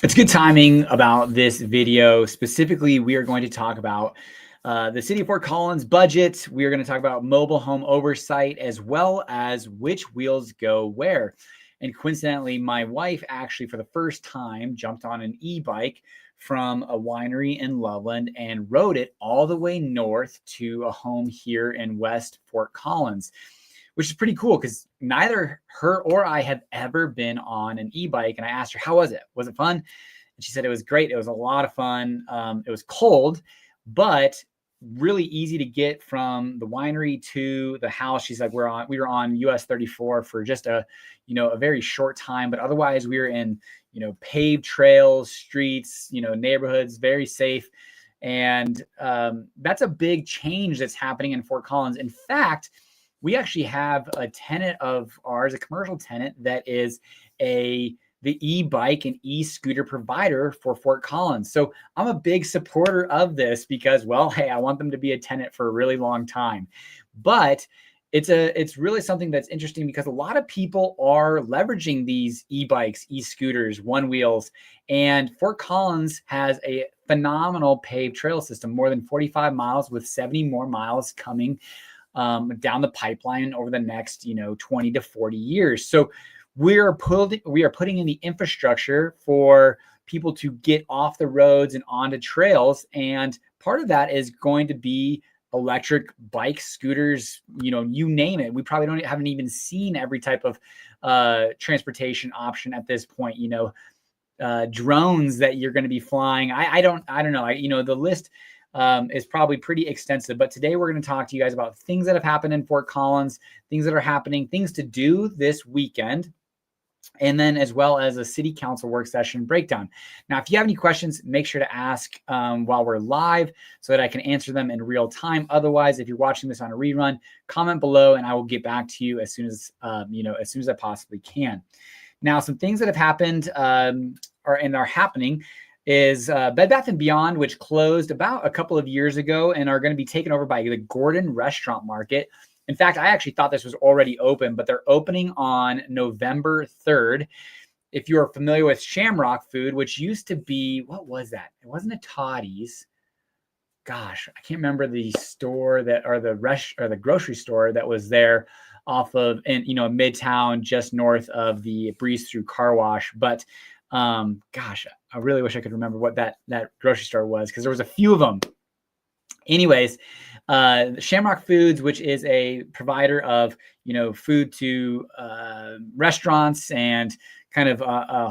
It's good timing about this video. Specifically, we are going to talk about the City of Fort Collins budget. We are going to talk about mobile home oversight, as well as which wheels go where. And coincidentally, my wife actually, for the first time, jumped on an e-bike from a winery in Loveland and rode it all the way north to a home here in West Fort Collins, which is pretty cool because neither her or I have ever been on an e-bike. And I asked her, how was it? Was it fun? And she said it was great. It was a lot of fun. It was cold, but really easy to get from the winery to the house. She's like, we were on US 34 for just a very short time, but otherwise we were in, paved trails, streets, neighborhoods, very safe. And that's a big change that's happening in Fort Collins. In fact, we actually have a tenant of ours, a commercial tenant that is the e-bike and e-scooter provider for Fort Collins. So I'm a big supporter of this because, well, hey, I want them to be a tenant for a really long time. But it's really something that's interesting because a lot of people are leveraging these e-bikes, e-scooters, one wheels, and Fort Collins has a phenomenal paved trail system, more than 45 miles with 70 more miles coming down the pipeline over the next 20 to 40 years. So we are putting in the infrastructure for people to get off the roads and onto trails, and part of that is going to be electric bikes, scooters, you name it. We probably haven't even seen every type of transportation option at this point. Drones that you're going to be flying. I don't know. The list is probably pretty extensive, but today we're going to talk to you guys about things that have happened in Fort Collins, things that are happening, things to do this weekend, and then as well as a city council work session breakdown. Now, if you have any questions, make sure to ask while we're live so that I can answer them in real time. Otherwise, if you're watching this on a rerun, comment below and I will get back to you as soon as I possibly can. Now, some things that have happened are happening is Bed Bath & Beyond, which closed about a couple of years ago and are going to be taken over by the Gordon Restaurant Market. In fact, I actually thought this was already open, but they're opening on November 3rd. If you're familiar with Shamrock Food, which used to be, what was that? It wasn't a Toddy's. Gosh, I can't remember the store the grocery store that was there off of Midtown, just north of the Breeze Through Car Wash. But gosh, I really wish I could remember what that grocery store was because there was a few of them. Anyways, Shamrock Foods, which is a provider of food to restaurants and kind of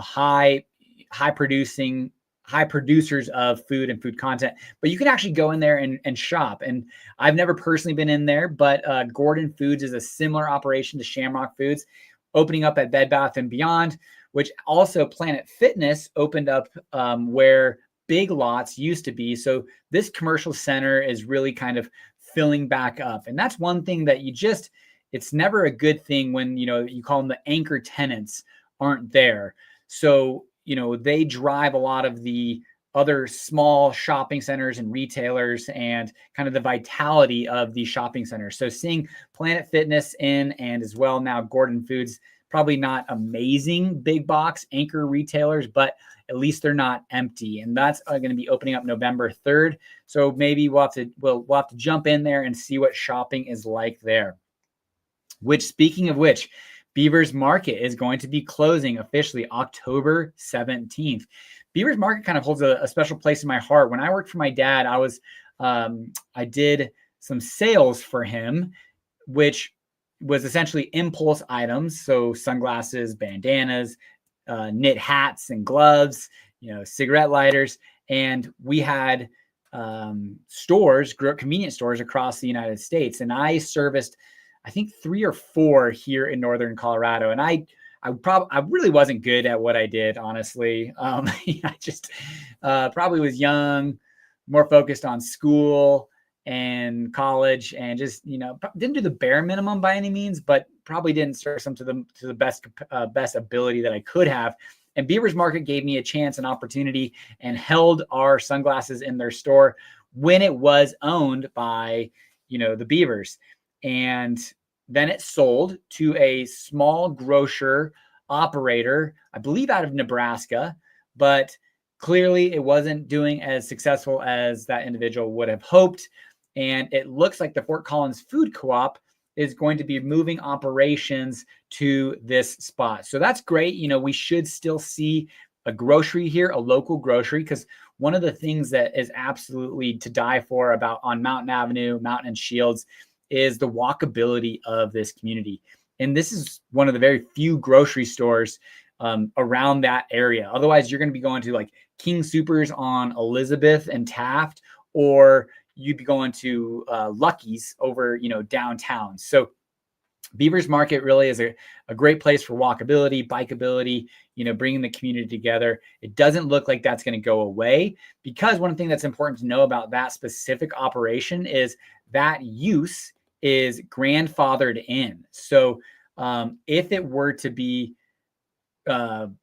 high producers of food and food content, but you can actually go in there and shop. And I've never personally been in there, but Gordon Foods is a similar operation to Shamrock Foods, opening up at Bed Bath & Beyond, which also Planet Fitness opened up where Big Lots used to be. So this commercial center is really kind of filling back up. And that's one thing that it's never a good thing when, you call them the anchor tenants aren't there. So, they drive a lot of the other small shopping centers and retailers and kind of the vitality of the shopping centers. So seeing Planet Fitness in, and as well now Gordon Foods, probably not amazing big box anchor retailers, but at least they're not empty. And that's going to be opening up November 3rd. So maybe we'll have to jump in there and see what shopping is like there. Speaking of which, Beavers Market is going to be closing officially October 17th. Beavers Market kind of holds a special place in my heart. When I worked for my dad, I did some sales for him, which was essentially impulse items. So sunglasses, bandanas, knit hats and gloves, cigarette lighters. And we had convenience stores across the United States. And I serviced, I think 3 or 4 here in Northern Colorado. And I really wasn't good at what I did, honestly. I just probably was young, more focused on school and college, and just didn't do the bare minimum by any means, but probably didn't serve them to the best ability that I could have. And Beavers Market gave me a chance, an opportunity, and held our sunglasses in their store when it was owned by the Beavers. And then it sold to a small grocer operator, I believe out of Nebraska, but clearly it wasn't doing as successful as that individual would have hoped. And it looks like the Fort Collins Food Co-op is going to be moving operations to this spot. So that's great. You know, we should still see a grocery here, a local grocery, because one of the things that is absolutely to die for about on Mountain Avenue, Mountain and Shields, is the walkability of this community. And this is one of the very few grocery stores around that area. Otherwise, you're going to be going to like King Supers on Elizabeth and Taft, or you'd be going to Lucky's over, you know, downtown. So Beavers Market really is a great place for walkability, bikeability, you know, bringing the community together. It doesn't look like that's going to go away, because one thing that's important to know about that specific operation is that use is grandfathered in. So if it were to be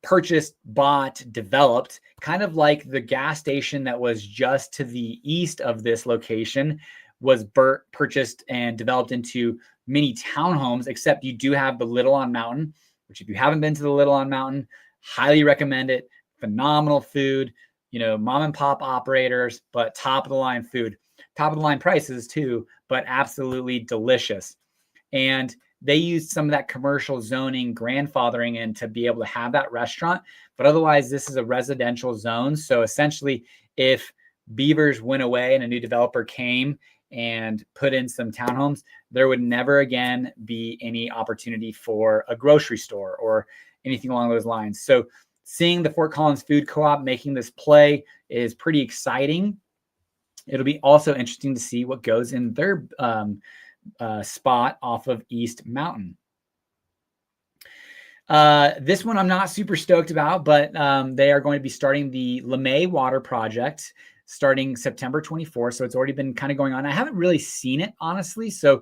purchased, bought, developed, kind of like the gas station that was just to the east of this location was purchased and developed into mini townhomes, except you do have the Little on Mountain, which if you haven't been to the Little on Mountain, highly recommend it. Phenomenal food, you know, mom and pop operators, but top of the line food, top of the line prices too, but absolutely delicious. And they used some of that commercial zoning grandfathering in to be able to have that restaurant. But otherwise, this is a residential zone. So essentially, if Beavers went away and a new developer came and put in some townhomes, there would never again be any opportunity for a grocery store or anything along those lines. So seeing the Fort Collins Food Co-op making this play is pretty exciting. It'll be also interesting to see what goes in their spot off of East Mountain. This one I'm not super stoked about, but they are going to be starting the LeMay Water Project starting September 24th. So it's already been kind of going on. I haven't really seen it, honestly. So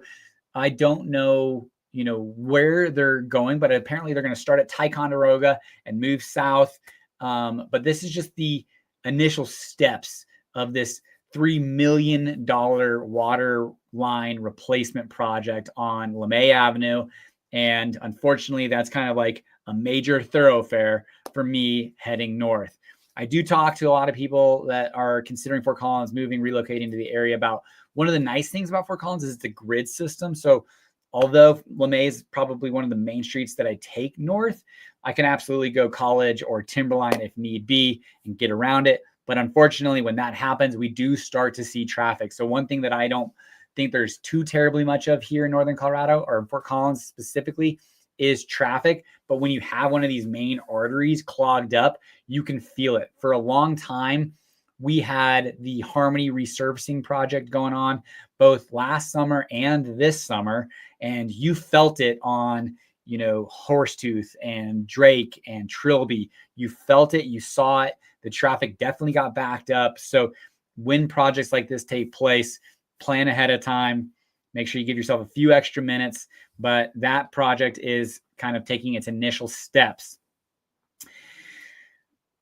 I don't know, you know, where they're going, but apparently they're going to start at Ticonderoga and move south. But this is just the initial steps of this $3 million water line replacement project on LeMay Avenue. And unfortunately, that's kind of like a major thoroughfare for me heading north. I do talk to a lot of people that are considering Fort Collins moving, relocating to the area about one of the nice things about Fort Collins is the grid system. So although LeMay is probably one of the main streets that I take north, I can absolutely go College or Timberline if need be and get around it. But unfortunately, when that happens, we do start to see traffic. So one thing that I don't think there's too terribly much of here in Northern Colorado, or Fort Collins specifically, is traffic. But when you have one of these main arteries clogged up, you can feel it. For a long time, we had the Harmony resurfacing project going on both last summer and this summer, and you felt it on, you know, Horsetooth and Drake and Trilby. You felt it, you saw it. The traffic definitely got backed up. So when projects like this take place, plan ahead of time. Make sure you give yourself a few extra minutes, but that project is kind of taking its initial steps.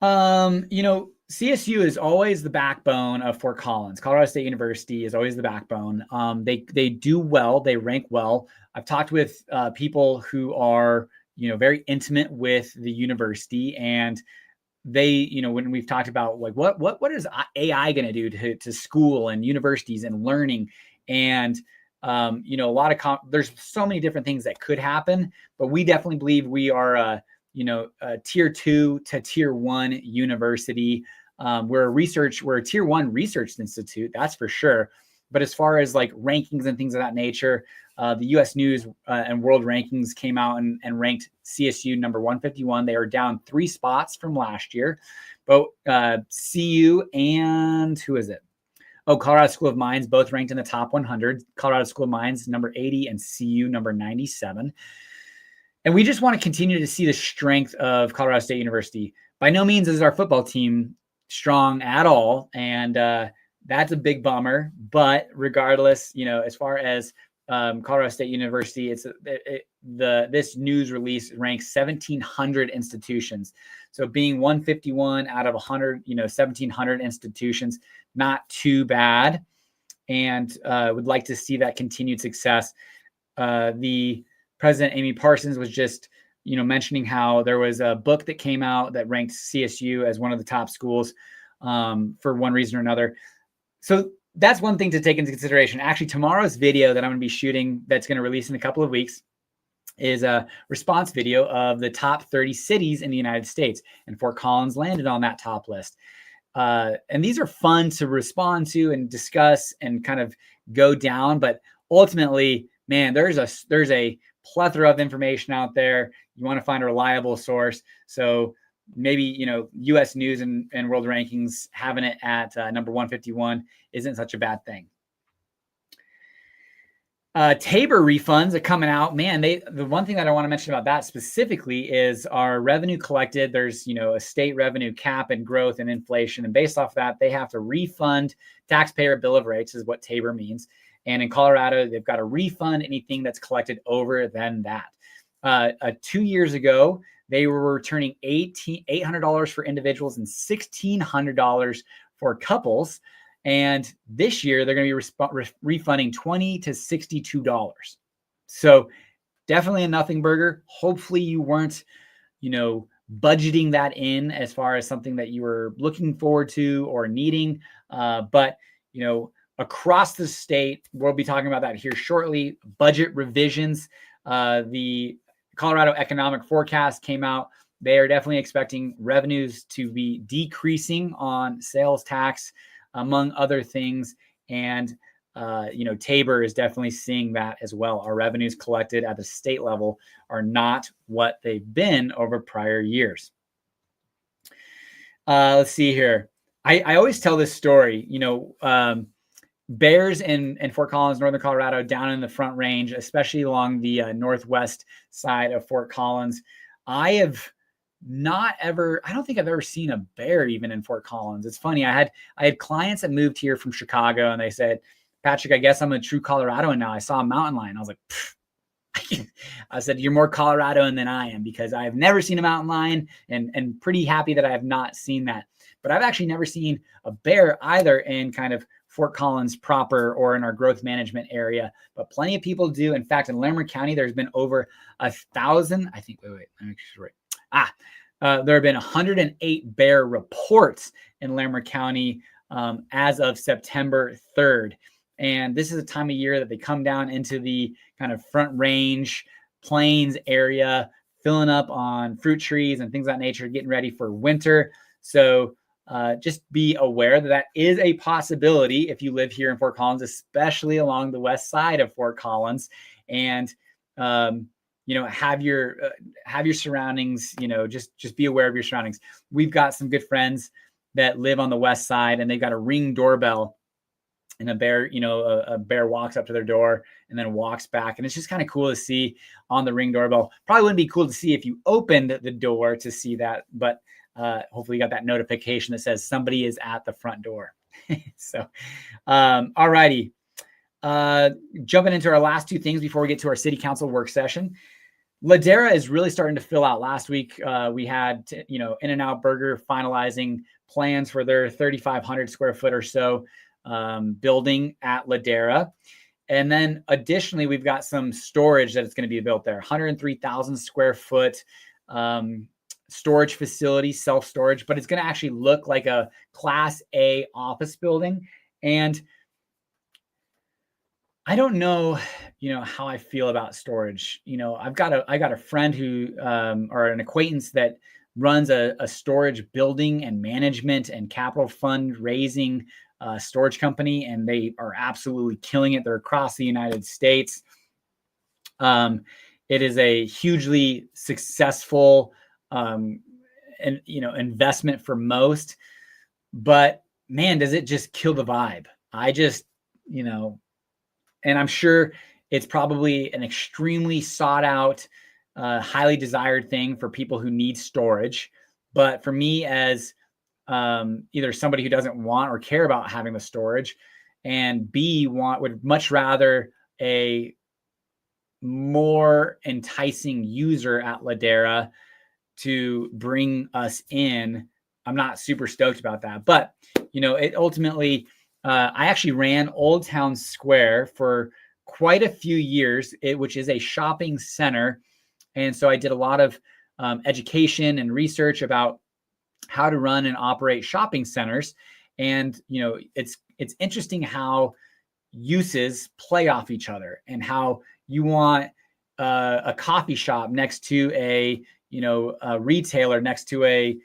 You know, CSU is always the backbone of Fort Collins. Colorado State University is always the backbone. They do well. They rank well. I've talked with people who are, you know, very intimate with the university, and they, you know, when we've talked about like what is AI going to do to school and universities and learning, and you know, a lot of there's so many different things that could happen, but we definitely believe we are a tier 2 to tier 1 university. We're a tier 1 research institute, that's for sure. But as far as like rankings and things of that nature, the U.S. News and World Rankings came out and ranked CSU number 151. They are down 3 spots from last year. But CU and who is it? Oh, Colorado School of Mines, both ranked in the top 100. Colorado School of Mines, number 80, and CU, number 97. And we just want to continue to see the strength of Colorado State University. By no means is our football team strong at all, and that's a big bummer. But regardless, you know, as far as Colorado State University, this news release ranks 1,700 institutions. So being 151 out of 100, 1,700 institutions, not too bad. And would like to see that continued success. The President Amy Parsons was just mentioning how there was a book that came out that ranked CSU as one of the top schools for one reason or another. So that's one thing to take into consideration. Actually, tomorrow's video that I'm going to be shooting, that's going to release in a couple of weeks, is a response video of the top 30 cities in the United States. And Fort Collins landed on that top list. And these are fun to respond to and discuss and kind of go down. But ultimately, man, there's a plethora of information out there. You want to find a reliable source. So maybe, U.S. News and World Rankings having it at number 151 isn't such a bad thing. Tabor refunds are coming out. Man, the one thing that I want to mention about that specifically is our revenue collected. There's, a state revenue cap and growth and inflation. And based off that, they have to refund taxpayer bill of rates is what Tabor means. And in Colorado, they've got to refund anything that's collected over than that. 2 years ago, they were returning $800 for individuals and $1,600 for couples. And this year, they're going to be refunding $20 to $62. So definitely a nothing burger. Hopefully you weren't, budgeting that in as far as something that you were looking forward to or needing. But, across the state, we'll be talking about that here shortly. Budget revisions. The Colorado economic forecast came out. They are definitely expecting revenues to be decreasing on sales tax, among other things. And, Tabor is definitely seeing that as well. Our revenues collected at the state level are not what they've been over prior years. Let's see here. I always tell this story, bears in Fort Collins, Northern Colorado, down in the Front Range, especially along the northwest side of Fort Collins. I don't think I've ever seen a bear even in Fort Collins. It's funny. I had clients that moved here from Chicago and they said, Patrick, I guess I'm a true Coloradoan now. I saw a mountain lion. I was like, I said, you're more Coloradoan than I am because I have never seen a mountain lion and pretty happy that I have not seen that. But I've actually never seen a bear either in kind of Fort Collins proper or in our growth management area, but plenty of people do. In fact, in Larimer County, there's been over 1,000, I think, let me make sure. There have been 108 bear reports in Larimer County as of September 3rd. And this is a time of year that they come down into the kind of Front Range plains area, filling up on fruit trees and things of that nature, getting ready for winter. So just be aware that is a possibility if you live here in Fort Collins, especially along the west side of Fort Collins. And have your surroundings, just be aware of your surroundings. We've got some good friends that live on the west side and they've got a Ring doorbell, and a bear walks up to their door and then walks back. And it's just kind of cool to see on the Ring doorbell. Probably wouldn't be cool to see if you opened the door to see that, but hopefully you got that notification that says somebody is at the front door. So, all righty. Jumping into our last two things before we get to our city council work session. Ladera is really starting to fill out. Last week, we had, In-N-Out Burger finalizing plans for their 3,500 square foot or so building at Ladera. And then additionally, we've got some storage that is going to be built there, 103,000 square foot storage facility, self-storage, but it's going to actually look like a Class A office building. And I don't know, how I feel about storage. I got a friend who, or an acquaintance that runs a storage building and management and capital fund raising storage company, and they are absolutely killing it. They're across the United States. It is a hugely successful, investment for most, but man, does it just kill the vibe. And I'm sure it's probably an extremely sought out, highly desired thing for people who need storage. But for me, as either somebody who doesn't want or care about having the storage, and B, would much rather a more enticing user at Ladera to bring us in, I'm not super stoked about that. But, it ultimately, I actually ran Old Town Square for quite a few years, which is a shopping center And so I did a lot of education and research about how to run and operate shopping centers. And, it's interesting how uses play off each other, and how you want a coffee shop next to a retailer next to a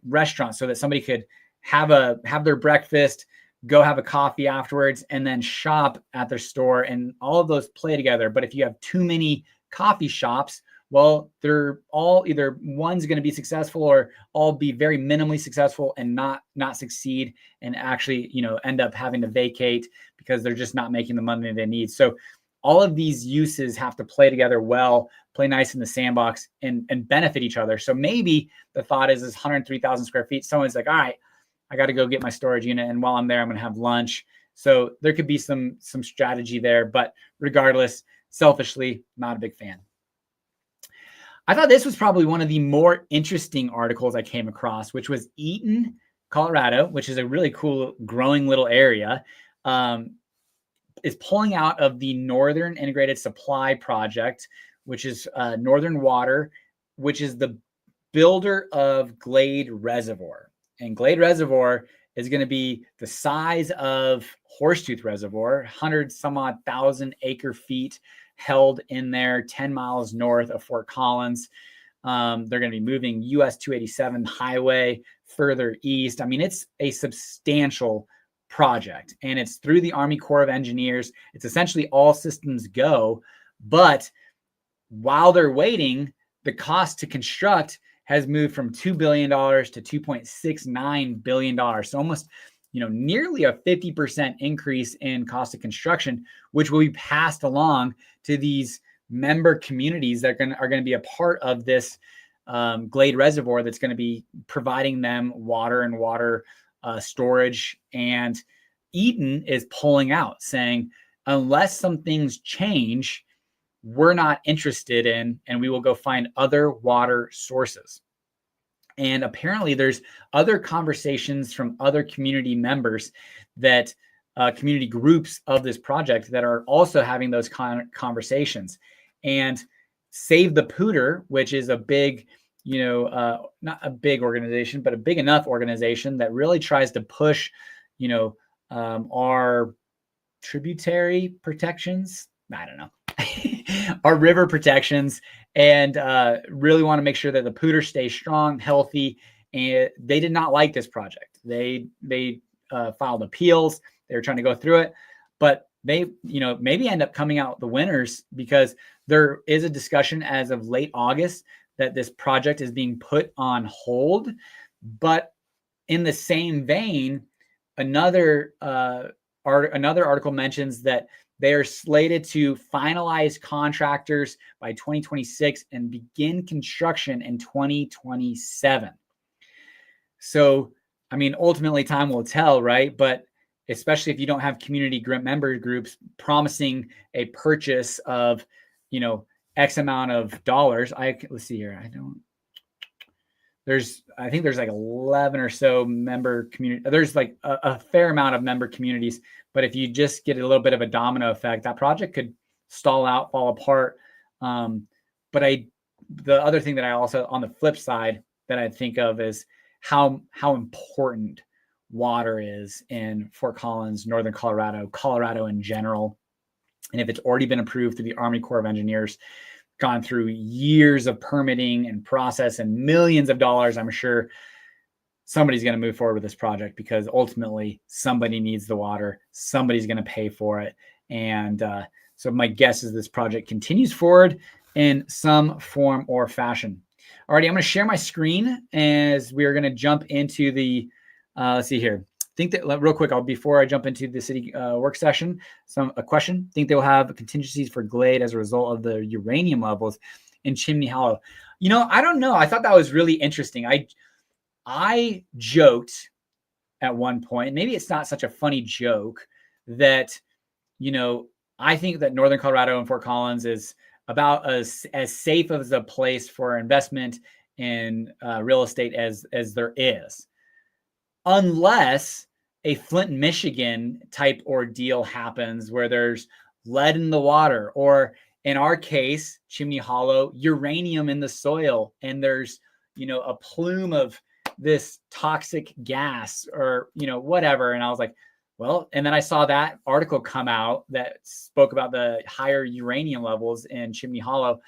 restaurant, so that somebody could have their breakfast, go have a coffee afterwards, and then shop at their store, and all of those play together. But if you have too many coffee shops, well, they're all either one's going to be successful or all be very minimally successful and not succeed, and actually, end up having to vacate because they're just not making the money they need. So all of these uses have to play together well, play nice in the sandbox, and benefit each other. So maybe the thought is 103,000 square feet. Someone's like, all right, I got to go get my storage unit, and while I'm there, I'm going to have lunch. So there could be some strategy there, but regardless, selfishly, not a big fan. I thought this was probably one of the more interesting articles I came across, which was Eaton, Colorado, which is a really cool growing little area, is pulling out of the Northern Integrated Supply Project, which is Northern Water, which is the builder of Glade Reservoir. And Glade Reservoir is going to be the size of Horsetooth Reservoir, 100 some odd thousand acre feet held in there, 10 miles north of Fort Collins. They're going to be moving US 287 highway further east. I mean, it's a substantial project, and it's through the Army Corps of Engineers. It's essentially all systems go, but while they're waiting, the cost to construct has moved from $2 billion to $2.69 billion. So almost, nearly a 50% increase in cost of construction, which will be passed along to these member communities that are going to be a part of this Glade Reservoir that's going to be providing them water and water storage. And Eaton is pulling out, saying, unless some things change, we're not interested in, and we will go find other water sources. And apparently there's other conversations from other community members, that community groups of this project, that are also having those conversations. And Save the Pooter, which is a big, not a big organization, but a big enough organization that really tries to push, our tributary protections. I don't know. Our river protections, and really want to make sure that the Pooter stays strong, healthy. And they did not like this project. They filed appeals. They were trying to go through it, but they, maybe end up coming out the winners, because there is a discussion as of late August that this project is being put on hold. But in the same vein, another article mentions that they are slated to finalize contractors by 2026 and begin construction in 2027. So, I mean, ultimately time will tell, right? But especially if you don't have community member groups promising a purchase of, X amount of dollars. Let's see here. I think there's like 11 or so member community. There's like a fair amount of member communities, but if you just get a little bit of a domino effect, that project could stall out, fall apart. But the other thing that I also, on the flip side, that I think of is how important water is in Fort Collins, Northern Colorado in general. And if it's already been approved through the Army Corps of Engineers, gone through years of permitting and process and millions of dollars, I'm sure somebody's going to move forward with this project, because ultimately somebody needs the water. Somebody's going to pay for it. And so my guess is this project continues forward in some form or fashion. Alrighty, I'm going to share my screen as we are going to jump into the, let's see here. Think that real quick, before I jump into the city work session, a question. Think they will have contingencies for Glade as a result of the uranium levels in Chimney Hollow? I don't know. I thought that was really interesting. I joked at one point, maybe it's not such a funny joke, that, I think that Northern Colorado and Fort Collins is about as safe as a place for investment in real estate as there is. Unless a Flint, Michigan type ordeal happens where there's lead in the water, or in our case, Chimney Hollow, uranium in the soil, and there's, a plume of this toxic gas or, whatever. And I was like, well, and then I saw that article come out that spoke about the higher uranium levels in Chimney Hollow.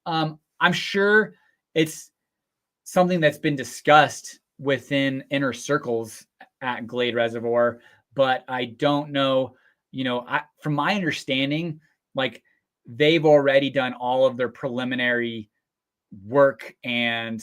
I'm sure it's something that's been discussed within inner circles at Glade Reservoir, but I don't know, from my understanding, like they've already done all of their preliminary work and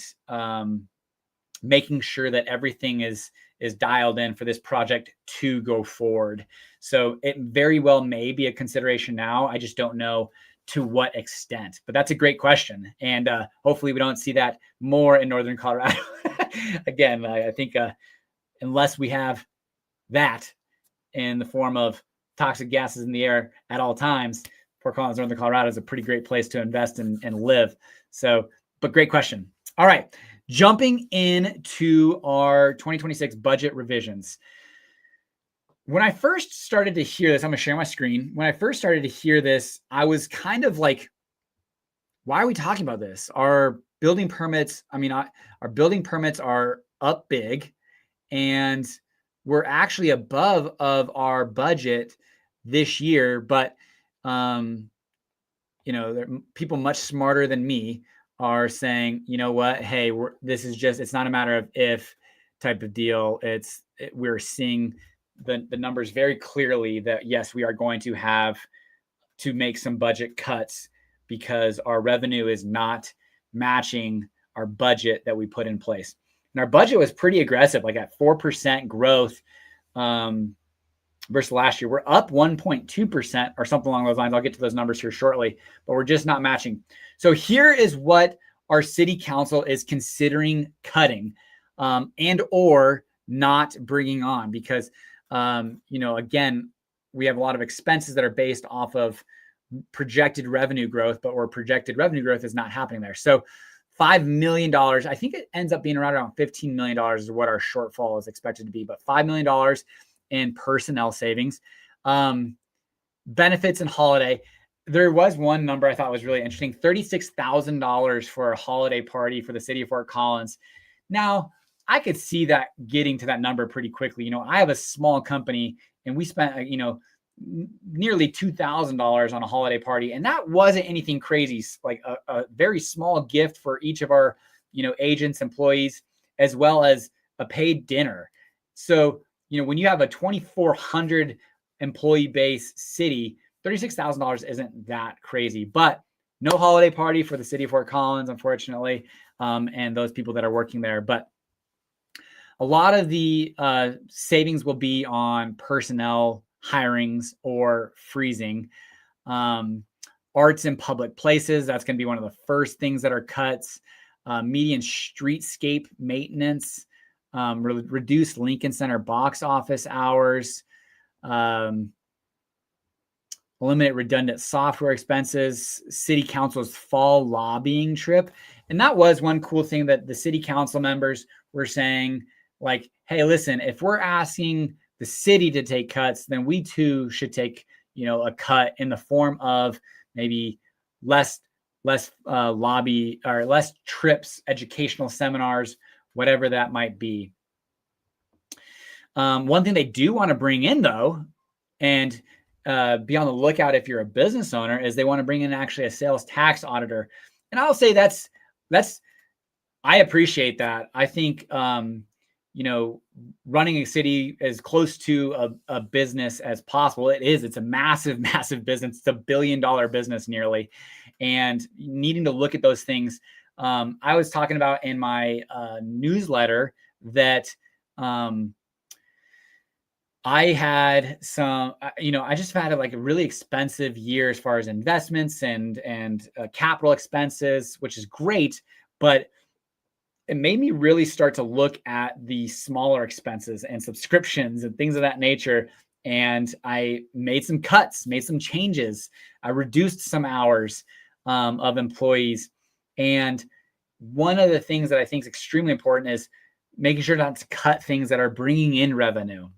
making sure that everything is dialed in for this project to go forward. So it very well may be a consideration now. I just don't know to what extent, but that's a great question. And hopefully we don't see that more in Northern Colorado. Again, I think unless we have that in the form of toxic gases in the air at all times, Fort Collins, Northern Colorado is a pretty great place to invest and live. So, but great question. All right. Jumping into our 2026 budget revisions. When I first started to hear this, I'm going to share my screen. When I first started to hear this, I was kind of like, why are we talking about this? Our building permits, our building permits are up big, and we're actually above of our budget this year. But, people much smarter than me are saying, you know what, hey, it's not a matter of if type of deal. We're seeing the numbers very clearly that yes, we are going to have to make some budget cuts because our revenue is not matching our budget that we put in place. And our budget was pretty aggressive, like at 4% growth versus last year. We're up 1.2% or something along those lines. I'll get to those numbers here shortly, but we're just not matching. So here is what our city council is considering cutting and or not bringing on because again, we have a lot of expenses that are based off of projected revenue growth, but where projected revenue growth is not happening there. So $5 million, I think it ends up being around $15 million is what our shortfall is expected to be, but $5 million in personnel savings, benefits and holiday. There was one number I thought was really interesting, $36,000 for a holiday party for the city of Fort Collins. Now, I could see that getting to that number pretty quickly. I have a small company and we spent, nearly $2,000 on a holiday party. And that wasn't anything crazy, like a very small gift for each of our, agents, employees, as well as a paid dinner. So, when you have a 2,400 employee base city, $36,000 isn't that crazy, but no holiday party for the city of Fort Collins, unfortunately. And those people that are working there, but a lot of the savings will be on personnel hirings or freezing. Arts in public places, that's going to be one of the first things that are cuts. Median streetscape maintenance, reduced Lincoln Center box office hours, eliminate redundant software expenses, city council's fall lobbying trip. And that was one cool thing that the city council members were saying, like, hey, listen, if we're asking the city to take cuts, then we too should take, a cut in the form of maybe less lobby or less trips, educational seminars, whatever that might be. One thing they do want to bring in though, and be on the lookout if you're a business owner, is they want to bring in actually a sales tax auditor. And I'll say that's I appreciate that. I think, running a city as close to a business as possible. It's a massive, massive business. It's $1 billion business nearly. And needing to look at those things. I was talking about in my newsletter that I had some, I just had like a really expensive year as far as investments and capital expenses, which is great, but it made me really start to look at the smaller expenses and subscriptions and things of that nature. And I made some cuts, made some changes. I reduced some hours of employees. And one of the things that I think is extremely important is making sure not to cut things that are bringing in revenue,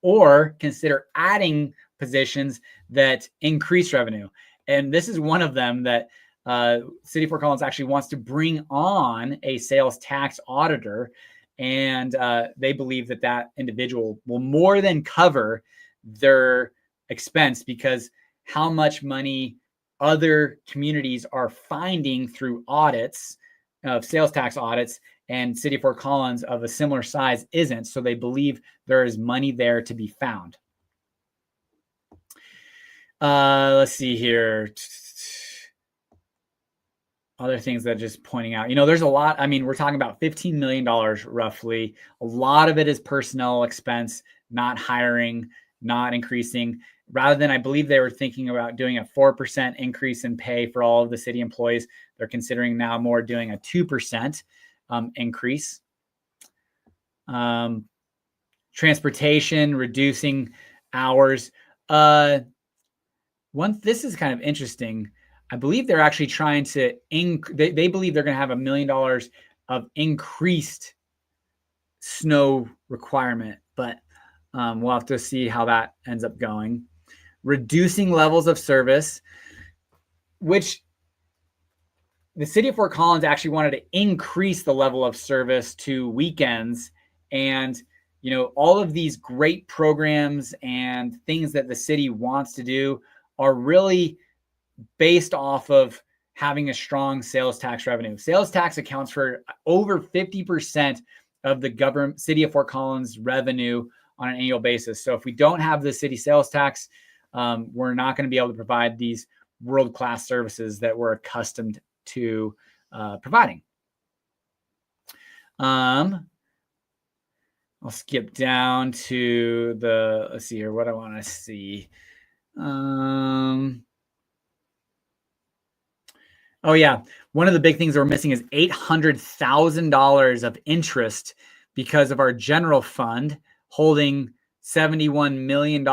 or consider adding positions that increase revenue. And this is one of them that City of Fort Collins actually wants to bring on a sales tax auditor. And they believe that that individual will more than cover their expense, because how much money other communities are finding through audits of sales tax audits, and City of Fort Collins of a similar size isn't. So they believe there is money there to be found. Let's see here. Other things that just pointing out, there's a lot. I mean, we're talking about $15 million roughly. A lot of it is personnel expense, not hiring, not increasing. Rather than, I believe they were thinking about doing a 4% increase in pay for all of the city employees. They're considering now more doing a 2% increase. Transportation, reducing hours. This is kind of interesting. I believe they're actually trying to, they believe they're going to have $1 million of increased snow requirement, but we'll have to see how that ends up going. Reducing levels of service, which the City of Fort Collins actually wanted to increase the level of service to weekends. And, all of these great programs and things that the city wants to do are really based off of having a strong sales tax revenue. Sales tax accounts for over 50% of the City of Fort Collins revenue on an annual basis. So if we don't have the city sales tax, we're not going to be able to provide these world-class services that we're accustomed to providing. I'll skip down to let's see here, what I want to see. Oh yeah. One of the big things that we're missing is $800,000 of interest because of our general fund holding $71 million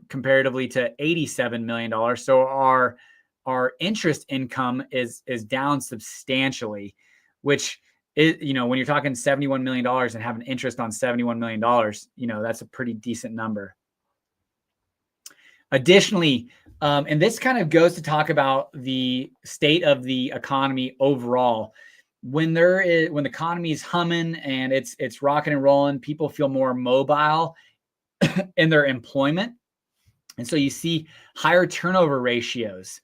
comparatively to $87 million. So our interest income is down substantially, which is, when you're talking $71 million and having interest on $71 million, that's a pretty decent number. Additionally, and this kind of goes to talk about the state of the economy overall. When the economy is humming and it's rocking and rolling, people feel more mobile in their employment. And so you see higher turnover ratios.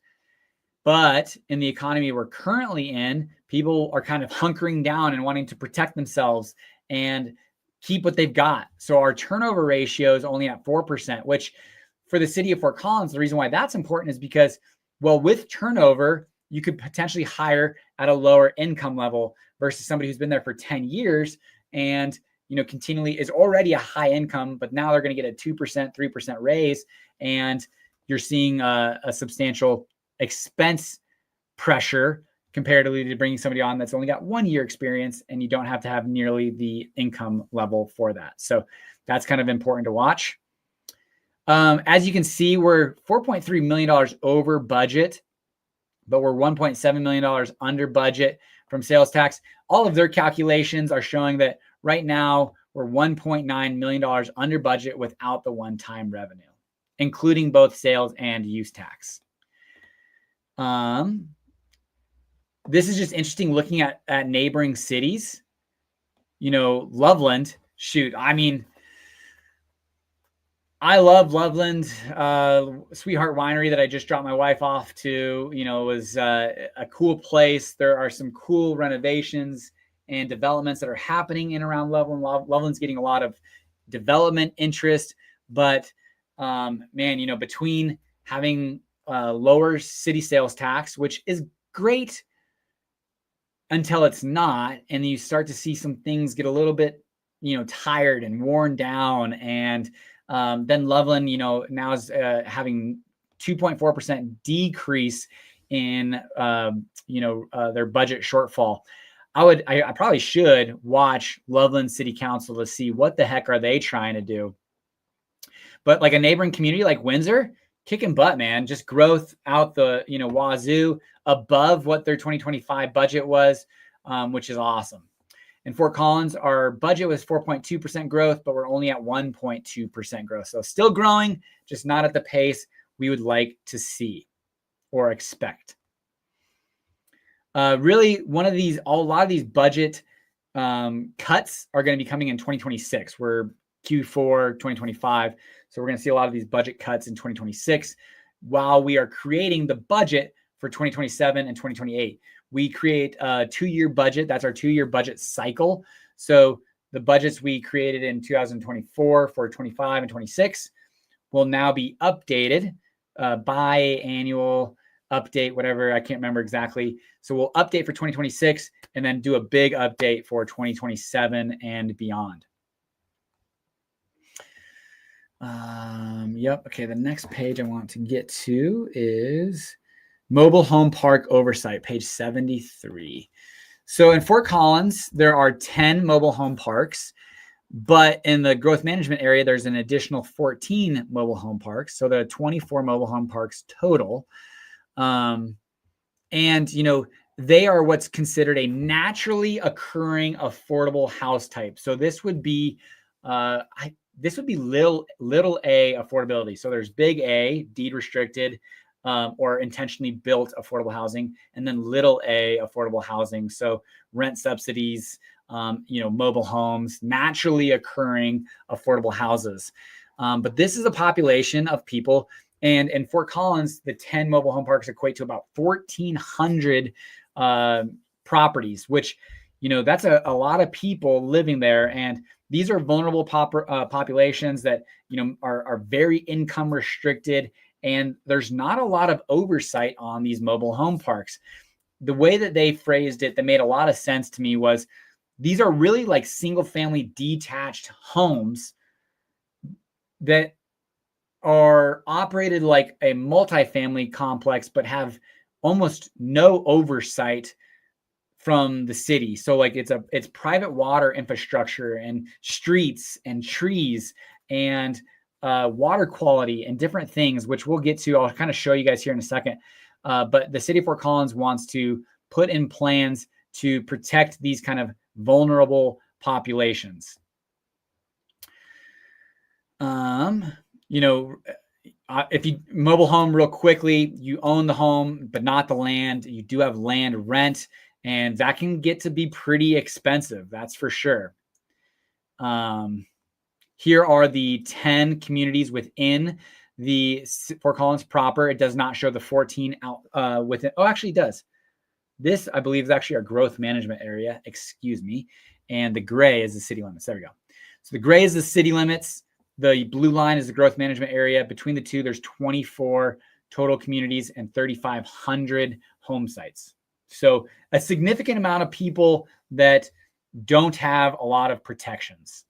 But in the economy we're currently in, people are kind of hunkering down and wanting to protect themselves and keep what they've got. So our turnover ratio is only at 4%, which for the City of Fort Collins, the reason why that's important is because, well, with turnover, you could potentially hire at a lower income level versus somebody who's been there for 10 years and, continually is already a high income, but now they're going to get a 2%, 3% raise. And you're seeing a substantial expense pressure comparatively to bringing somebody on that's only got 1 year experience, and you don't have to have nearly the income level for that. So that's kind of important to watch. As you can see, we're $4.3 million over budget, but we're $1.7 million under budget from sales tax. All of their calculations are showing that right now we're $1.9 million under budget without the one-time revenue, including both sales and use tax. This is just interesting looking at neighboring cities. Loveland, shoot, I mean, I love Loveland, Sweetheart Winery that I just dropped my wife off to, was a cool place. There are some cool renovations and developments that are happening in around Loveland. Loveland's getting a lot of development interest, but man, between having lower city sales tax, which is great until it's not, and you start to see some things get a little bit, tired and worn down, and then Loveland, now is having 2.4% decrease in, their budget shortfall. I probably should watch Loveland City Council to see what the heck are they trying to do. But like a neighboring community like Windsor, kicking butt, man, just growth out the, wazoo above what their 2025 budget was, which is awesome. In Fort Collins, our budget was 4.2% growth, but we're only at 1.2% growth. So still growing, just not at the pace we would like to see or expect. Really, a lot of these budget cuts are going to be coming in 2026. We're Q4 2025. So we're going to see a lot of these budget cuts in 2026 while we are creating the budget for 2027 and 2028. We create a 2-year budget. That's our 2-year budget cycle. So the budgets we created in 2024 for 25 and 26 will now be updated, biannual update, whatever, I can't remember exactly. So we'll update for 2026 and then do a big update for 2027 and beyond. Yep. Okay. The next page I want to get to is mobile home park oversight, page 73. So in Fort Collins, there are 10 mobile home parks, but in the growth management area, there's an additional 14 mobile home parks. So there are 24 mobile home parks total. And, they are what's considered a naturally occurring affordable house type. So this would be, little a affordability. So there's big A, deed restricted, or intentionally built affordable housing, and then little a affordable housing. So rent subsidies, mobile homes, naturally occurring affordable houses. But this is a population of people. And in Fort Collins, the 10 mobile home parks equate to about 1,400 properties, which, that's a lot of people living there. And these are vulnerable populations that, are very income restricted. And there's not a lot of oversight on these mobile home parks. The way that they phrased it that made a lot of sense to me was these are really like single family detached homes that are operated like a multifamily complex, but have almost no oversight from the city. So like it's private water infrastructure and streets and trees and water quality and different things, which we'll get to. I'll kind of show you guys here in a second. But the city of Fort Collins wants to put in plans to protect these kind of vulnerable populations. If you mobile home real quickly, you own the home, but not the land. You do have land rent, and that can get to be pretty expensive. That's for sure. Here are the 10 communities within the Fort Collins proper. It does not show the 14 out within. Oh, actually it does. This, I believe, is actually our growth management area. Excuse me. And the gray is the city limits. There we go. So the gray is the city limits. The blue line is the growth management area. Between the two, there's 24 total communities and 3,500 home sites. So a significant amount of people that don't have a lot of protections.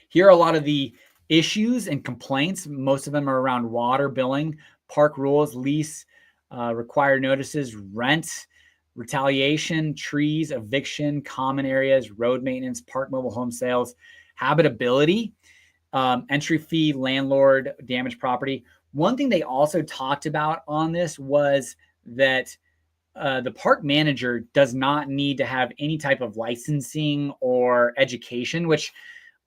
Here are a lot of the issues and complaints. Most of them are around water billing, park rules, lease, required notices, rent, retaliation, trees, eviction, common areas, road maintenance, park mobile home sales, habitability, entry fee, landlord, damaged property. One thing they also talked about on this was that the park manager does not need to have any type of licensing or education, which,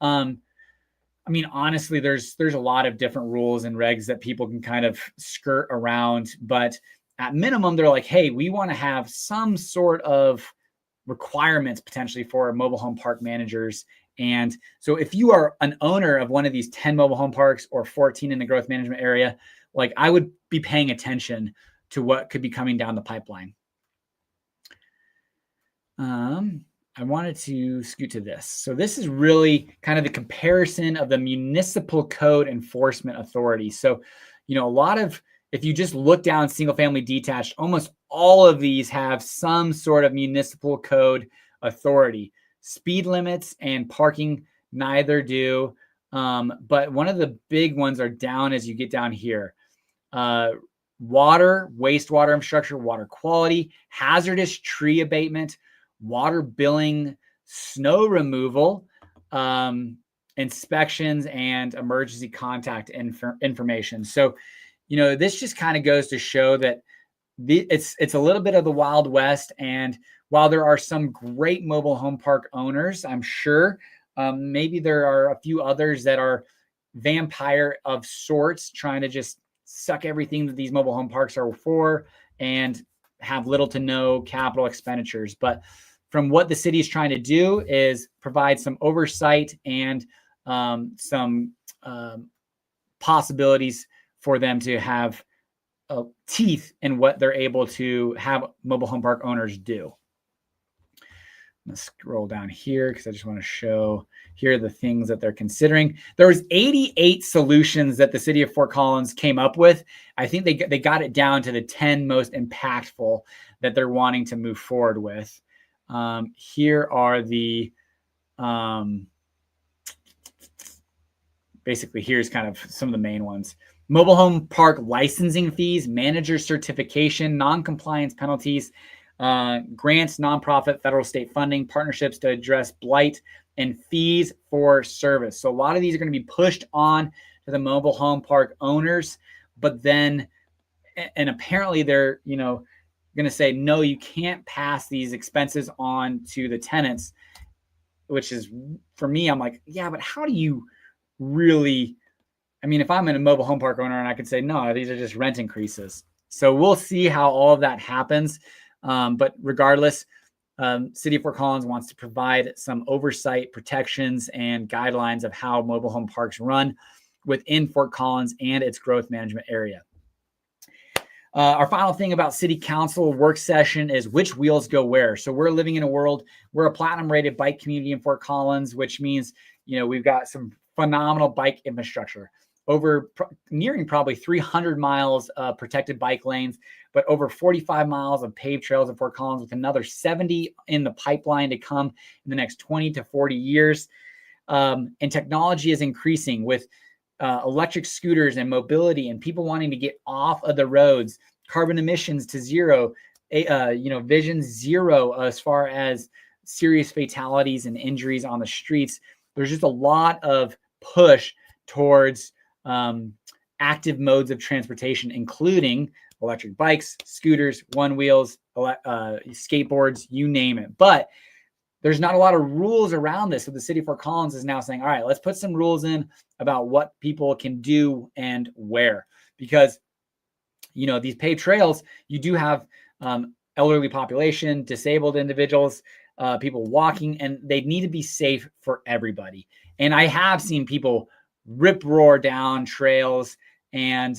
honestly, there's a lot of different rules and regs that people can kind of skirt around, but at minimum, they're like, hey, we want to have some sort of requirements potentially for mobile home park managers. And so if you are an owner of one of these 10 mobile home parks or 14 in the growth management area, like I would be paying attention to what could be coming down the pipeline. I wanted to scoot to this. So this is really kind of the comparison of the municipal code enforcement authority. So, a lot of, if you just look down single family detached, almost all of these have some sort of municipal code authority. Speed limits and parking neither do. But one of the big ones are down as you get down here. Water, wastewater infrastructure, water quality, hazardous tree abatement, water billing, snow removal, inspections, and emergency contact information. So, this just kind of goes to show that it's a little bit of the Wild West. And while there are some great mobile home park owners, I'm sure maybe there are a few others that are vampire of sorts trying to just suck everything that these mobile home parks are for and have little to no capital expenditures. But from what the city is trying to do is provide some oversight and some possibilities for them to have teeth in what they're able to have mobile home park owners do. I'm gonna scroll down here because I just want to show here are the things that they're considering. There was 88 solutions that the city of Fort Collins came up with. I think they got it down to the 10 most impactful that they're wanting to move forward with. Here are the basically here's kind of some of the main ones. Mobile home park licensing fees, manager certification, non-compliance penalties, grants, nonprofit, federal, state funding, partnerships to address blight, and fees for service. So a lot of these are going to be pushed on to the mobile home park owners, but then, and apparently they're, going to say, no, you can't pass these expenses on to the tenants, which is, for me, I'm like, yeah, but how do you really, if I'm in a mobile home park owner and I could say, no, these are just rent increases. So we'll see how all of that happens. But regardless, City of Fort Collins wants to provide some oversight, protections, and guidelines of how mobile home parks run within Fort Collins and its growth management area. Our final thing about city council work session is which wheels go where. So we're living in a world, we're a platinum rated bike community in Fort Collins, which means, we've got some phenomenal bike infrastructure. Nearing probably 300 miles of protected bike lanes, but over 45 miles of paved trails in Fort Collins, with another 70 in the pipeline to come in the next 20 to 40 years. And technology is increasing with electric scooters and mobility and people wanting to get off of the roads, carbon emissions to zero, vision zero as far as serious fatalities and injuries on the streets. There's just a lot of push towards active modes of transportation, including electric bikes, scooters, one wheels, skateboards, you name it. But there's not a lot of rules around this. So the city of Fort Collins is now saying, all right, let's put some rules in about what people can do and where, because, these paved trails, you do have elderly population, disabled individuals, people walking, and they need to be safe for everybody. And I have seen people rip roar down trails. And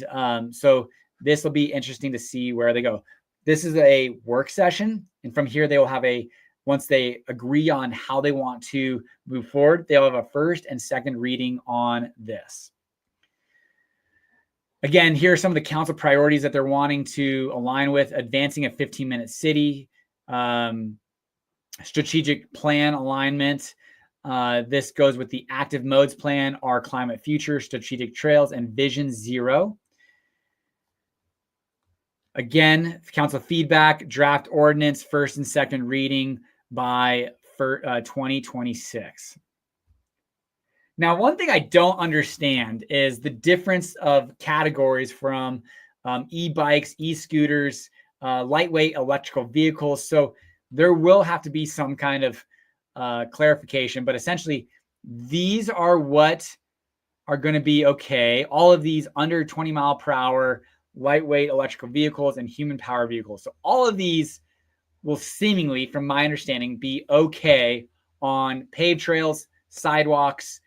so this will be interesting to see where they go. This is a work session. And from here, they will have once they agree on how they want to move forward, they'll have a first and second reading on this. Again, here are some of the council priorities that they're wanting to align with: advancing a 15-minute city, strategic plan alignment. This goes with the active modes plan, our climate future, strategic trails, and vision zero. Again, council feedback, draft ordinance, first and second reading by 2026. Now, one thing I don't understand is the difference of categories from e-bikes, e-scooters, lightweight electrical vehicles. So there will have to be some kind of clarification, but essentially these are what are going to be okay. All of these under 20 mile per hour lightweight electrical vehicles and human power vehicles. So all of these will seemingly, from my understanding, be okay on paved trails, sidewalks,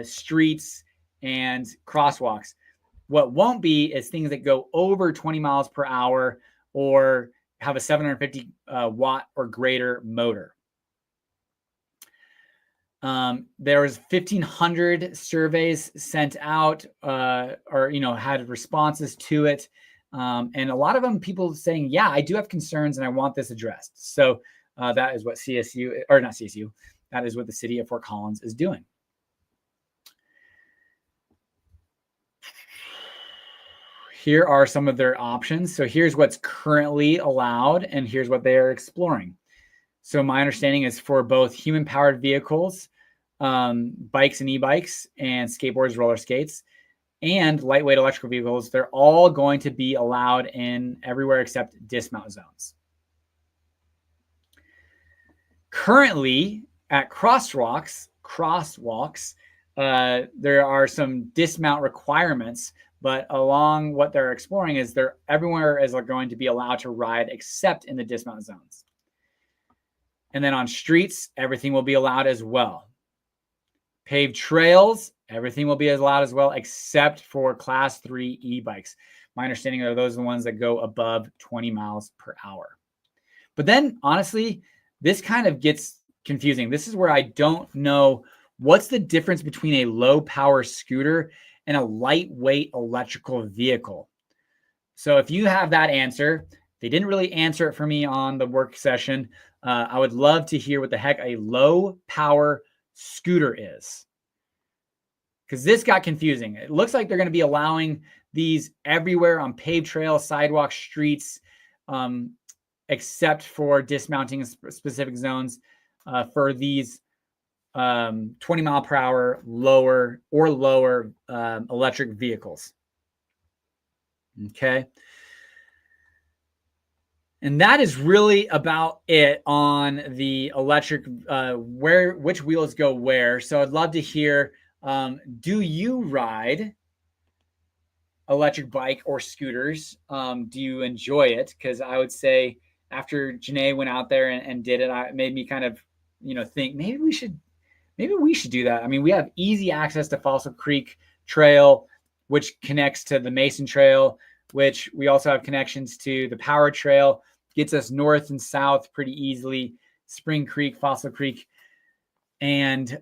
streets, and crosswalks. What won't be is things that go over 20 miles per hour or have a 750 watt or greater motor. There was 1,500 surveys sent out, had responses to it. And a lot of them, people saying, yeah, I do have concerns and I want this addressed. So that is what that is what the city of Fort Collins is doing. Here are some of their options. So here's what's currently allowed and here's what they are exploring. So my understanding is for both human-powered vehicles, bikes and e-bikes, and skateboards, roller skates, and lightweight electrical vehicles, they're all going to be allowed in everywhere except dismount zones. Currently, at crosswalks, there are some dismount requirements, But along what they're exploring is everywhere is going to be allowed to ride except in the dismount zones. And then on streets, everything will be allowed as well. Paved trails, everything will be allowed as well, except for class 3 e-bikes. My understanding are those are the ones that go above 20 miles per hour. But then, honestly, this kind of gets confusing. This is where I don't know what's the difference between a low-power scooter and a lightweight electrical vehicle. So if you have that answer, they didn't really answer it for me on the work session. I would love to hear what the heck a low-power scooter is, because this got confusing. It looks like they're going to be allowing these everywhere on paved trails, sidewalks, streets, except for dismounting in specific zones for these 20 mile per hour lower electric vehicles. Okay. And that is really about it on the electric, which wheels go where. So I'd love to hear, do you ride electric bike or scooters? Do you enjoy it? Because I would say after Janae went out there and did it, it made me kind of, think maybe we should do that. I mean, we have easy access to Fossil Creek Trail, which connects to the Mason Trail, which we also have connections to the Power Trail, gets us north and south pretty easily, Spring Creek, Fossil Creek. And,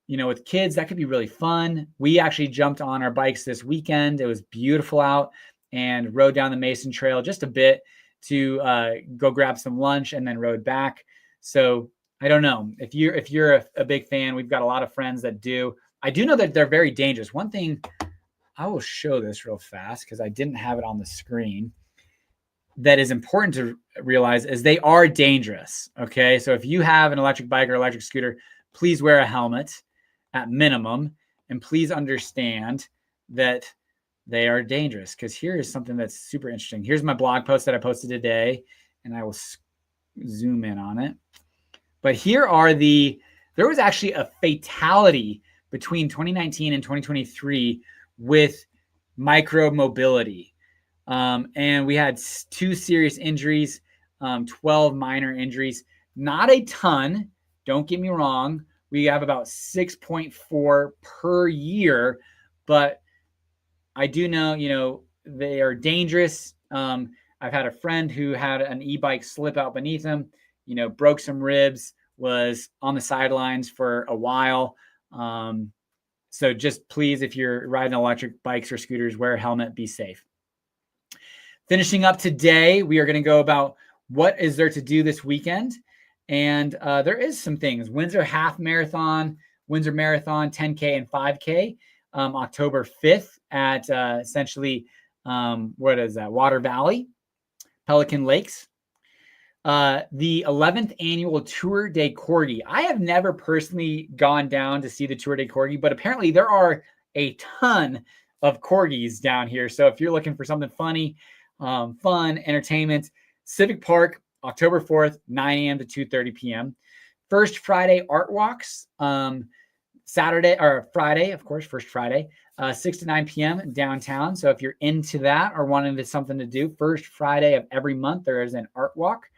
with kids, that could be really fun. We actually jumped on our bikes this weekend. It was beautiful out, and rode down the Mason Trail just a bit to go grab some lunch and then rode back. So I don't know if you're a big fan. We've got a lot of friends that do. I do know that they're very dangerous. One thing, I will show this real fast because I didn't have it on the screen, that is important to realize is they are dangerous. Okay. So if you have an electric bike or electric scooter, please wear a helmet at minimum. And please understand that they are dangerous, because here is something that's super interesting. Here's my blog post that I posted today, and I will zoom in on it. But there was actually a fatality between 2019 and 2023 with micro mobility. And we had 2 serious injuries, 12 minor injuries, not a ton. Don't get me wrong. We have about 6.4 per year, but I do know, they are dangerous. I've had a friend who had an e-bike slip out beneath him, broke some ribs, was on the sidelines for a while. So just please, if you're riding electric bikes or scooters, wear a helmet, be safe. Finishing up today, we are going to go about what is there to do this weekend. And there is some things. Windsor Half Marathon, Windsor Marathon, 10K and 5K, October 5th at essentially, what is that? Water Valley, Pelican Lakes. The 11th annual Tour de Corgi. I have never personally gone down to see the Tour de Corgi, but apparently there are a ton of corgis down here. So if you're looking for something funny, fun, entertainment, Civic Park, October 4th, 9 a.m. to 2:30 p.m. First Friday art walks, Friday, of course, first Friday, 6 to 9 p.m. downtown. So if you're into that or wanting something to do, first Friday of every month, there is an art walk.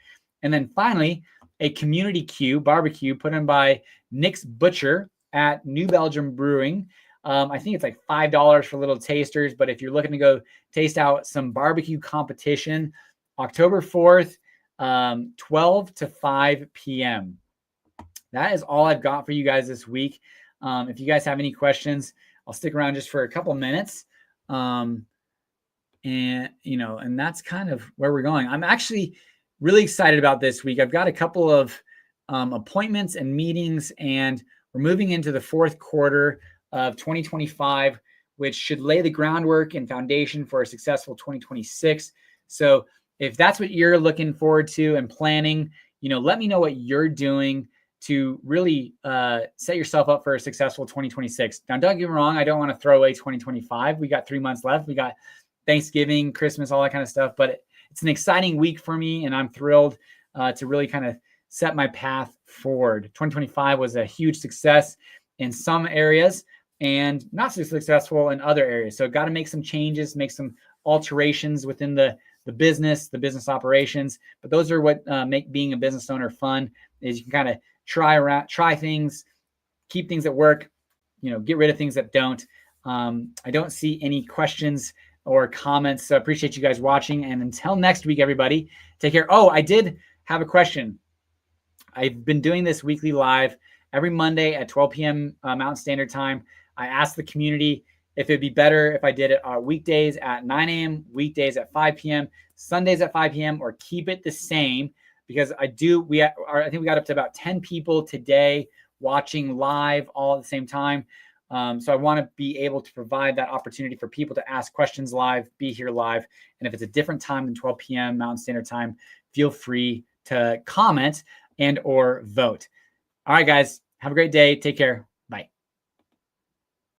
And then finally, a community barbecue put in by Nick's Butcher at New Belgium Brewing. I think it's like $5 for little tasters, but if you're looking to go taste out some barbecue competition, October 4th, 12 to 5 p.m. That is all I've got for you guys this week. If you guys have any questions, I'll stick around just for a couple minutes. And that's kind of where we're going. I'm actually really excited about this week. I've got a couple of appointments and meetings, and we're moving into the fourth quarter of 2025, which should lay the groundwork and foundation for a successful 2026. So if that's what you're looking forward to and planning, let me know what you're doing to really set yourself up for a successful 2026. Now, don't get me wrong. I don't want to throw away 2025. We got 3 months left. We got Thanksgiving, Christmas, all that kind of stuff. But it's an exciting week for me, and I'm thrilled to really kind of set my path forward. 2025 was a huge success in some areas, and not so successful in other areas. So got to make some changes, make some alterations within the business operations. But those are what make being a business owner fun, is you can kind of try things, keep things that work, get rid of things that don't. I don't see any questions or comments. So I appreciate you guys watching. And until next week, everybody, take care. Oh, I did have a question. I've been doing this weekly live every Monday at 12 p.m. Mountain Standard Time. I asked the community if it'd be better if I did it weekdays at 9 a.m., weekdays at 5 p.m., Sundays at 5 p.m., or keep it the same, because I think we got up to about 10 people today watching live all at the same time. So I want to be able to provide that opportunity for people to ask questions live, be here live. And if it's a different time than 12 p.m. Mountain Standard Time, feel free to comment and or vote. All right, guys, have a great day. Take care.